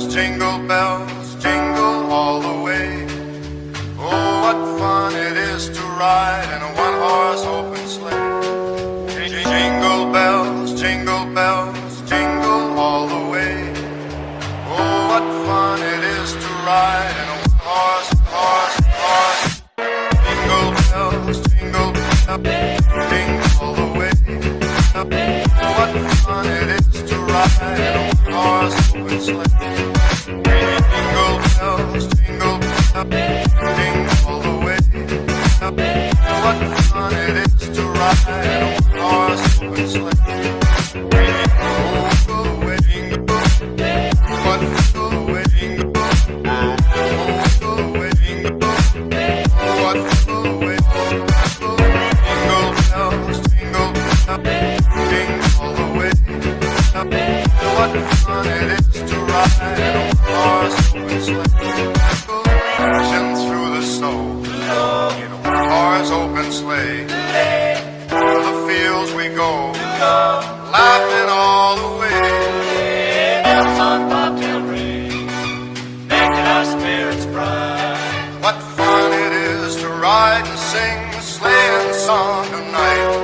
Jingle bells, jingle all the way. Oh, what fun it is to ride in a one-horse open sleigh. Jingle bells, jingle all the way. Oh, what fun it is to ride in a one-horse. Jingle bells, jingle all the way. Oh, what fun it is to ride in a one-horse open sleigh. Jingle bells, jingle all the way. What fun it is to ride in a one-horse open sleigh. Jingle away, jingle, what away, jingle, away, jingle, what away, jingle bells, jingle all the way. What fun it is to ride in a one-horse open sleigh. Crashing through the snow in a one-horse open sleigh. Through the fields we go, laughing all the way. Bells on bobtail ring, making our spirits bright. What fun it is to ride and sing a sleighing song tonight.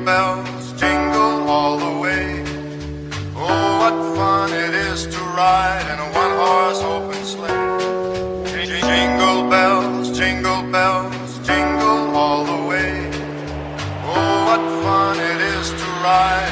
bells, jingle all the way. Oh, what fun it is to ride in a one-horse open sleigh. Jingle bells, jingle all the way. Oh, what fun it is to ride